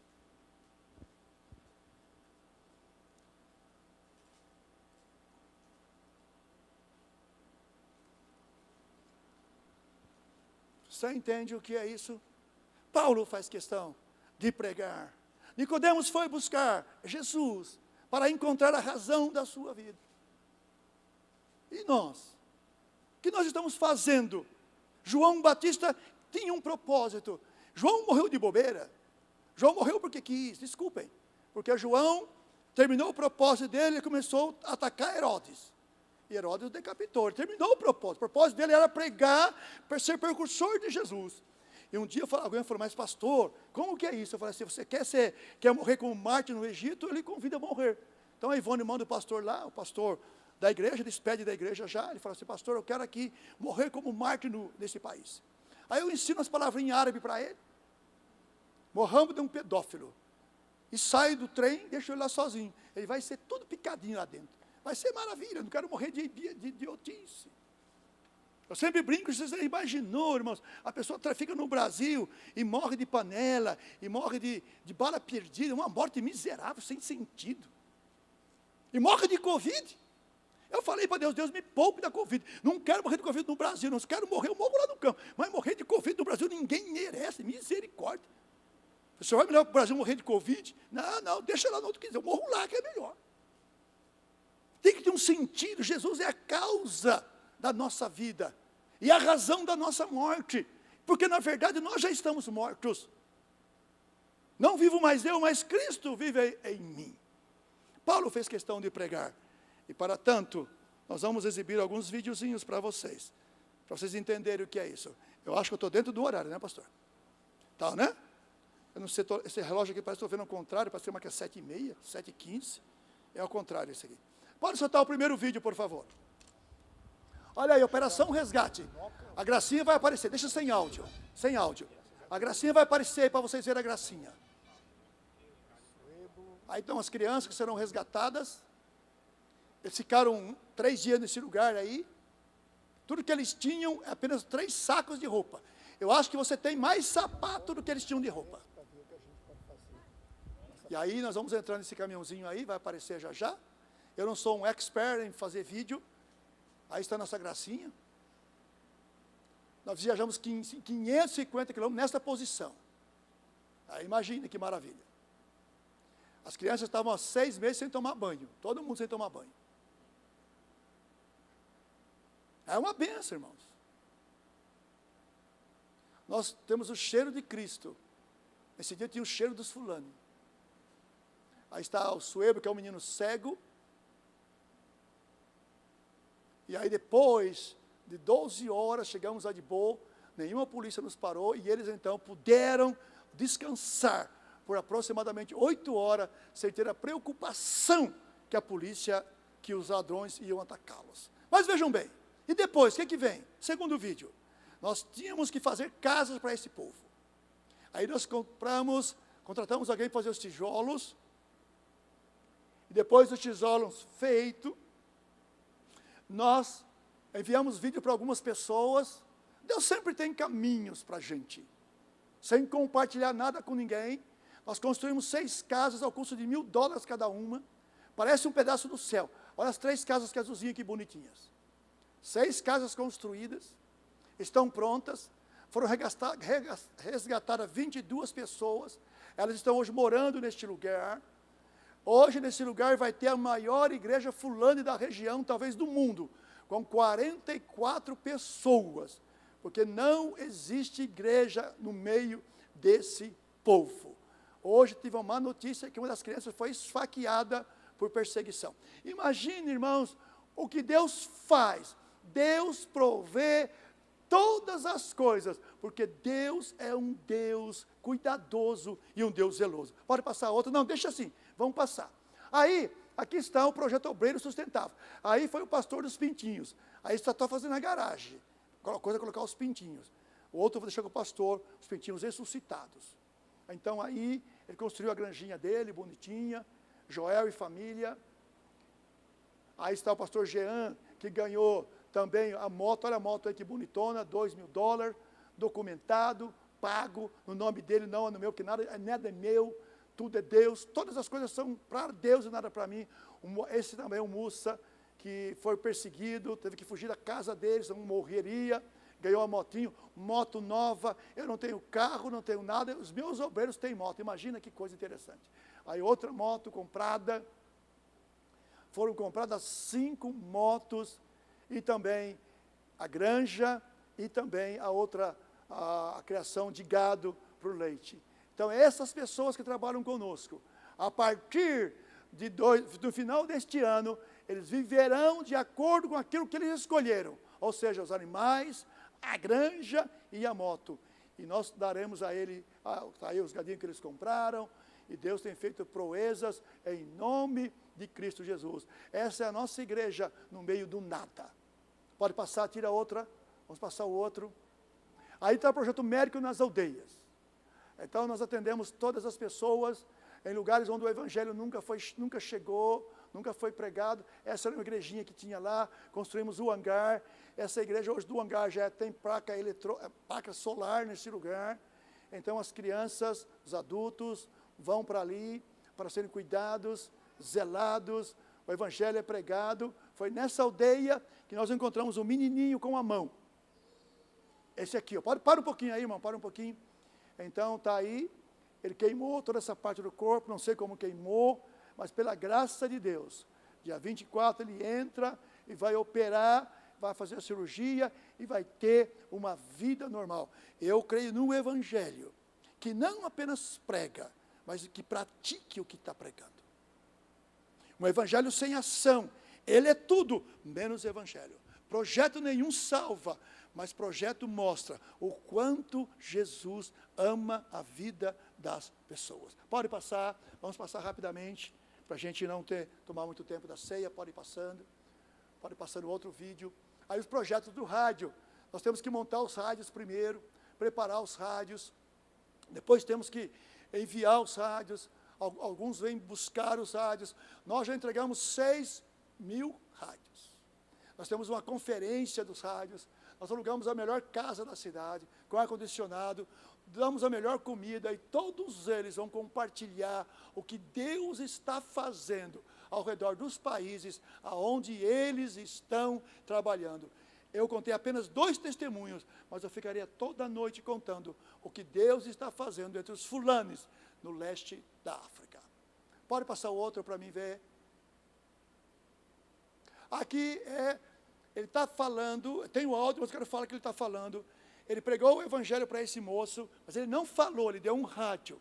Você entende o que é isso? Paulo faz questão de pregar. Nicodemos foi buscar Jesus para encontrar a razão da sua vida. E nós? O que nós estamos fazendo? João Batista tinha um propósito. João morreu de bobeira. João morreu porque quis, desculpem. Porque João terminou o propósito dele e começou a atacar Herodes. E Herodes o decapitou. Ele terminou o propósito. O propósito dele era pregar, ser precursor de Jesus. E um dia alguém falou, mas pastor, como que é isso? Eu falei assim, você quer morrer como Marte no Egito? Ele convida a morrer. Então a Ivone manda o pastor lá, o pastor da igreja, despede da igreja já. Ele fala assim, pastor, eu quero aqui morrer como Marte nesse país. Aí eu ensino as palavras em árabe para ele. Mohammed é um pedófilo. E sai do trem, deixa ele lá sozinho. Ele vai ser todo picadinho lá dentro. Vai ser maravilha, eu não quero morrer de idiotice. Eu sempre brinco, vocês já imaginou, irmãos, a pessoa trafica no Brasil e morre de panela, e morre de bala perdida, uma morte miserável, sem sentido. E morre de Covid. Eu falei para Deus, Deus me poupe da Covid. Não quero morrer de Covid no Brasil, não quero morrer, eu morro lá no campo. Mas morrer de Covid no Brasil ninguém merece, misericórdia. O senhor vai melhor para o Brasil morrer de Covid? Não, deixa lá no outro quiser, eu morro lá que é melhor. Tem que ter um sentido, Jesus é a causa da nossa vida e a razão da nossa morte, porque na verdade nós já estamos mortos. Não vivo mais eu, mas Cristo vive em mim. Paulo fez questão de pregar, e para tanto, nós vamos exibir alguns videozinhos para vocês entenderem o que é isso. Eu acho que eu estou dentro do horário, né, pastor? Tá, né? Eu não sei, esse relógio aqui parece que estou vendo ao contrário, parece uma que é 7h30, 7h15, é ao contrário esse aqui. Pode soltar o primeiro vídeo, por favor. Olha aí, Operação Resgate. A gracinha vai aparecer, deixa sem áudio. Sem áudio. A gracinha vai aparecer para vocês verem a gracinha. Aí estão as crianças que serão resgatadas. Eles ficaram 3 dias nesse lugar aí. Tudo que eles tinham é apenas 3 sacos de roupa. Eu acho que você tem mais sapato do que eles tinham de roupa. E aí nós vamos entrar nesse caminhãozinho aí, vai aparecer já já. Eu não sou um expert em fazer vídeo. Aí está a nossa gracinha. Nós viajamos 550 quilômetros nessa posição. Aí imagine que maravilha. As crianças estavam há 6 meses sem tomar banho. Todo mundo sem tomar banho. É uma bênção, irmãos. Nós temos o cheiro de Cristo. Esse dia tinha o cheiro dos fulanos. Aí está o Suebo, que é um menino cego. E aí depois de 12 horas, chegamos a de boa, nenhuma polícia nos parou, e eles então puderam descansar por aproximadamente 8 horas, sem ter a preocupação que a polícia, que os ladrões iam atacá-los. Mas vejam bem, e depois, o que vem? Segundo vídeo, nós tínhamos que fazer casas para esse povo. Aí nós contratamos alguém para fazer os tijolos, e depois dos tijolos feitos, nós enviamos vídeo para algumas pessoas. Deus sempre tem caminhos para a gente, sem compartilhar nada com ninguém. Nós construímos 6 casas ao custo de $1.000 cada uma, parece um pedaço do céu. Olha as 3 casas que azulzinhas, que bonitinhas. 6 casas construídas, estão prontas, foram resgatadas 22 pessoas, elas estão hoje morando neste lugar. Hoje, nesse lugar, vai ter a maior igreja fulane da região, talvez do mundo, com 44 pessoas, porque não existe igreja no meio desse povo. Hoje tive uma notícia que uma das crianças foi esfaqueada por perseguição. Imagine, irmãos, o que Deus faz. Deus provê todas as coisas, porque Deus é um Deus cuidadoso e um Deus zeloso. Pode passar outra? Não, deixa assim. Vamos passar. Aí, aqui está o projeto Obreiro Sustentável. Aí foi o pastor dos pintinhos. Aí está fazendo a garagem. Coisa é colocar os pintinhos. O outro eu vou deixar com o pastor, os pintinhos ressuscitados. Então aí, ele construiu a granjinha dele, bonitinha. Joel e família. Aí está o pastor Jean, que ganhou também a moto. Olha a moto aí que bonitona, $2.000. Documentado, pago, no nome dele, não é no meu, que nada é meu. Tudo é Deus, todas as coisas são para Deus e nada para mim. Esse também é um moça que foi perseguido, teve que fugir da casa deles, não morreria, ganhou uma motinho, moto nova, eu não tenho carro, não tenho nada, os meus obreiros têm moto, imagina que coisa interessante. Aí outra moto comprada, foram compradas 5 motos, e também a granja, e também a criação de gado para o leite. Então, essas pessoas que trabalham conosco, a partir do final deste ano, eles viverão de acordo com aquilo que eles escolheram, ou seja, os animais, a granja e a moto. E nós daremos a ele, aí os gadinhos que eles compraram, e Deus tem feito proezas em nome de Cristo Jesus. Essa é a nossa igreja no meio do nada. Pode passar, tira outra, vamos passar o outro. Aí está o projeto médico nas aldeias. Então nós atendemos todas as pessoas em lugares onde o evangelho nunca chegou, nunca foi pregado. Essa era uma igrejinha que tinha lá, construímos o hangar. Essa igreja hoje do hangar já tem placa solar nesse lugar. Então as crianças, os adultos vão para ali para serem cuidados, zelados. O evangelho é pregado. Foi nessa aldeia que nós encontramos um menininho com a mão. Esse aqui, ó. Para um pouquinho aí, irmão, para um pouquinho. Então está aí, ele queimou toda essa parte do corpo, não sei como queimou, mas pela graça de Deus, dia 24 ele entra e vai operar, vai fazer a cirurgia e vai ter uma vida normal. Eu creio no evangelho, que não apenas prega, mas que pratique o que está pregando. Um evangelho sem ação, ele é tudo, menos evangelho. Projeto nenhum salva, mas projeto mostra o quanto Jesus ama a vida das pessoas. Pode passar, vamos passar rapidamente, para a gente não tomar muito tempo da ceia, pode ir passando outro vídeo. Aí os projetos do rádio, nós temos que montar os rádios primeiro, preparar os rádios, depois temos que enviar os rádios, alguns vêm buscar os rádios. Nós já entregamos 6.000 rádios. Nós temos uma conferência dos rádios, nós alugamos a melhor casa da cidade, com ar-condicionado, damos a melhor comida e todos eles vão compartilhar o que Deus está fazendo ao redor dos países aonde eles estão trabalhando. Eu contei apenas 2 testemunhos, mas eu ficaria toda noite contando o que Deus está fazendo entre os fulanes no leste da África. Pode passar o outro para mim ver. Aqui ele está falando, tem o áudio, mas eu quero falar que ele está falando. Ele pregou o evangelho para esse moço, mas ele não falou, ele deu um rádio.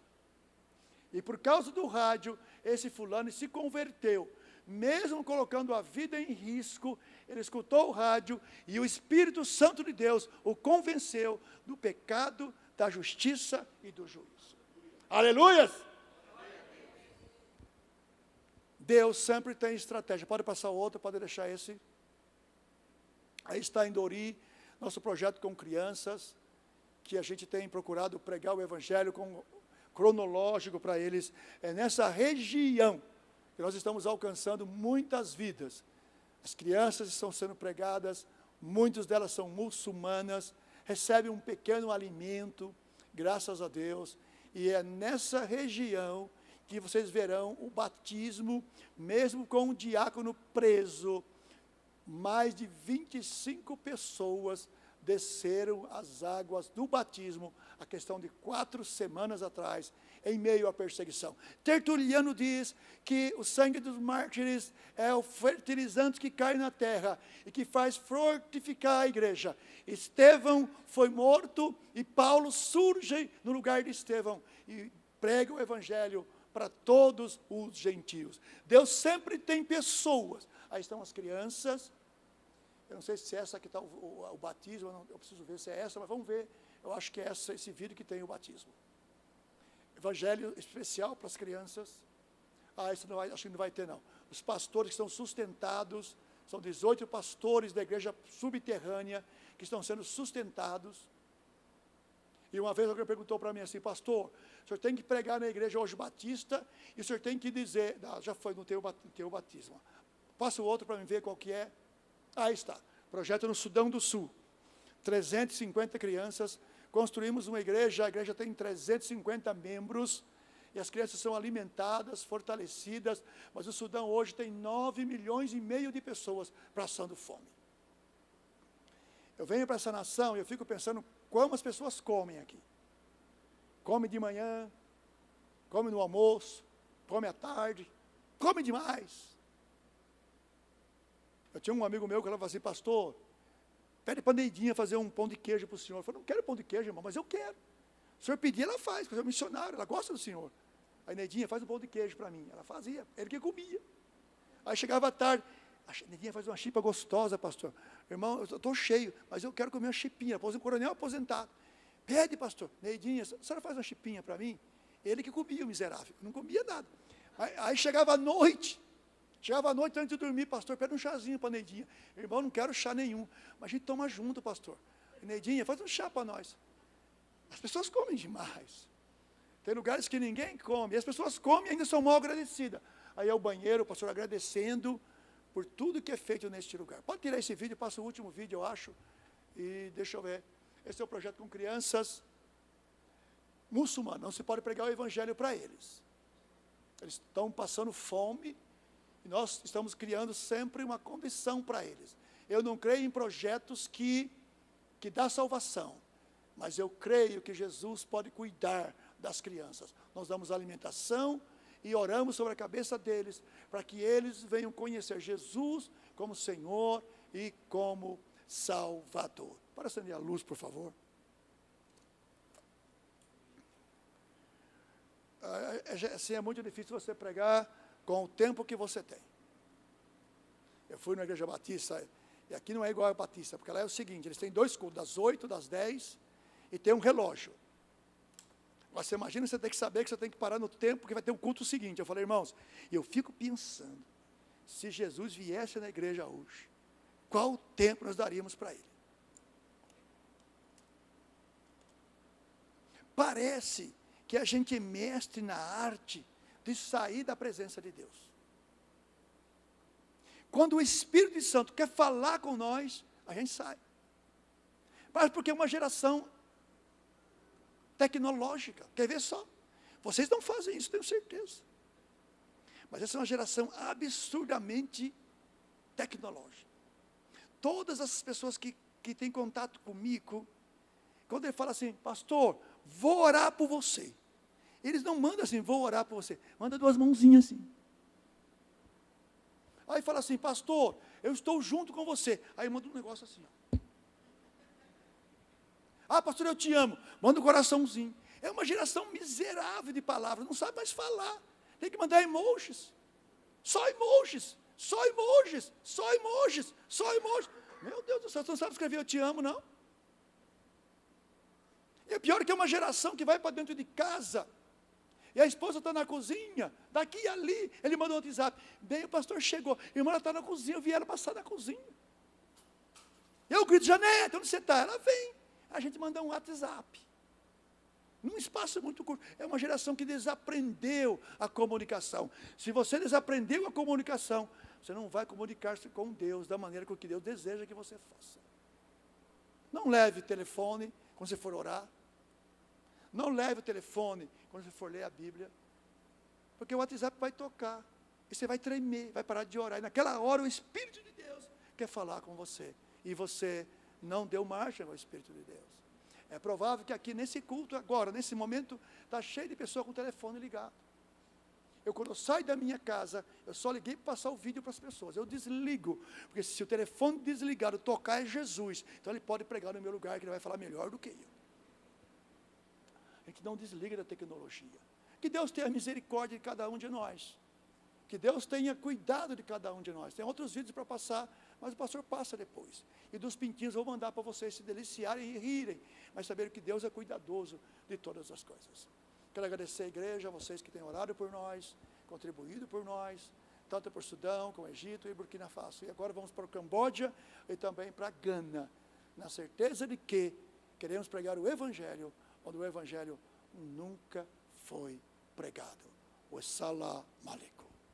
E por causa do rádio, esse fulano se converteu. Mesmo colocando a vida em risco, ele escutou o rádio e o Espírito Santo de Deus o convenceu do pecado, da justiça e do juízo. Aleluias! Deus sempre tem estratégia. Pode passar outro, pode deixar esse. Aí está em Dori, nosso projeto com crianças, que a gente tem procurado pregar o evangelho cronológico para eles. É nessa região que nós estamos alcançando muitas vidas. As crianças estão sendo pregadas, muitas delas são muçulmanas, recebem um pequeno alimento, graças a Deus, e é nessa região que vocês verão o batismo, mesmo com um diácono preso. Mais de 25 pessoas desceram as águas do batismo, a questão de 4 semanas atrás, em meio à perseguição. Tertuliano diz que o sangue dos mártires é o fertilizante que cai na terra e que faz fortificar a igreja. Estevão foi morto e Paulo surge no lugar de Estevão e prega o evangelho para todos os gentios. Deus sempre tem pessoas. Aí estão as crianças. Eu não sei se é essa que está o batismo, eu preciso ver se é essa, mas vamos ver. Eu acho que é esse vídeo que tem o batismo. Evangelho especial para as crianças. Isso não vai, acho que não vai ter, não. Os pastores que estão sustentados, são 18 pastores da igreja subterrânea que estão sendo sustentados. E uma vez alguém perguntou para mim assim: pastor, o senhor tem que pregar na igreja hoje batista, e o senhor tem que dizer, já foi, não tem o batismo. Passa o outro para mim ver qual que é. Aí está, projeto no Sudão do Sul, 350 crianças, construímos uma igreja, a igreja tem 350 membros, e as crianças são alimentadas, fortalecidas, mas o Sudão hoje tem 9,5 milhões de pessoas passando fome. Eu venho para essa nação e eu fico pensando como as pessoas comem aqui. Come de manhã, come no almoço, come à tarde, come demais. Eu tinha um amigo meu que falava assim, pastor, pede para a Neidinha fazer um pão de queijo para o senhor. Eu falei, não quero pão de queijo, irmão, mas eu quero. O senhor pedir, ela faz, porque é missionário, ela gosta do senhor. Aí, Neidinha, faz um pão de queijo para mim. Ela fazia, ele que comia. Aí chegava à tarde, a Neidinha faz uma chipa gostosa, pastor. Irmão, eu estou cheio, mas eu quero comer uma chipinha. O coronel aposentado. Pede, pastor. Neidinha, a senhora faz uma chipinha para mim? Ele que comia, o miserável. Não comia nada. Aí chegava à noite antes de dormir, pastor, pede um chazinho para a Neidinha. Irmão, não quero chá nenhum, mas a gente toma junto, pastor. Neidinha, faz um chá para nós. As pessoas comem demais. Tem lugares que ninguém come, e as pessoas comem e ainda são mal agradecidas. Aí é o banheiro, o pastor agradecendo por tudo que é feito neste lugar. Pode tirar esse vídeo, passa o último vídeo, eu acho, e deixa eu ver. Esse é o projeto com crianças muçulmanas, não se pode pregar o evangelho para eles. Eles estão passando fome, e nós estamos criando sempre uma condição para eles. Eu não creio em projetos que dá salvação, mas eu creio que Jesus pode cuidar das crianças. Nós damos alimentação e oramos sobre a cabeça deles, para que eles venham conhecer Jesus como Senhor e como Salvador. Para acender a luz, por favor. Assim, é muito difícil você pregar com o tempo que você tem. Eu fui na igreja batista, e aqui não é igual a batista, porque lá é o seguinte, eles têm 2 cultos, das 8, das 10, e tem um relógio. Agora, você imagina, você tem que saber que você tem que parar no tempo, que vai ter um culto seguinte. Eu falei, irmãos, eu fico pensando, se Jesus viesse na igreja hoje, qual tempo nós daríamos para ele? Parece que a gente é mestre na arte de sair da presença de Deus. Quando o Espírito Santo quer falar com nós, a gente sai. Mas porque é uma geração tecnológica, quer ver só? Vocês não fazem isso, tenho certeza. Mas essa é uma geração absurdamente tecnológica. Todas as pessoas que têm contato comigo, quando ele fala assim, pastor, vou orar por você. Eles não mandam assim, vou orar por você. Manda 2 mãozinhas assim. Aí fala assim, pastor, eu estou junto com você. Aí manda um negócio assim. Ó. Ah, pastor, eu te amo. Manda um coraçãozinho. É uma geração miserável de palavras, não sabe mais falar. Tem que mandar emojis. Só emojis. Só emojis. Só emojis. Só emojis. Meu Deus do céu, você não sabe escrever eu te amo, não? E é pior que é uma geração que vai para dentro de casa, e a esposa está na cozinha, daqui e ali, ele mandou um WhatsApp, bem, o pastor chegou, a irmã está na cozinha, eu vi ela passar na cozinha. Eu grito, Janete, onde você está? Ela vem, a gente manda um WhatsApp. Num espaço muito curto. É uma geração que desaprendeu a comunicação. Se você desaprendeu a comunicação, você não vai comunicar-se com Deus da maneira com que Deus deseja que você faça. Não leve telefone quando você for orar. Não leve o telefone quando você for ler a Bíblia. Porque o WhatsApp vai tocar. E você vai tremer, vai parar de orar. E naquela hora o Espírito de Deus quer falar com você. E você não deu margem ao Espírito de Deus. É provável que aqui nesse culto agora, nesse momento, está cheio de pessoas com o telefone ligado. Quando eu saio da minha casa, eu só liguei para passar o vídeo para as pessoas. Eu desligo, porque se o telefone desligado tocar é Jesus, então ele pode pregar no meu lugar, que ele vai falar melhor do que eu. A gente não desliga da tecnologia. Que Deus tenha misericórdia de cada um de nós. Que Deus tenha cuidado de cada um de nós. Tem outros vídeos para passar, mas o pastor passa depois. E dos pintinhos eu vou mandar para vocês se deliciarem e rirem, mas saberem que Deus é cuidadoso de todas as coisas. Quero agradecer a igreja, a vocês que têm orado por nós, contribuído por nós, tanto por Sudão, como Egito e Burkina Faso. E agora vamos para o Camboja e também para Gana, na certeza de que queremos pregar o Evangelho, onde o Evangelho nunca foi pregado. Wassalamu alaikum.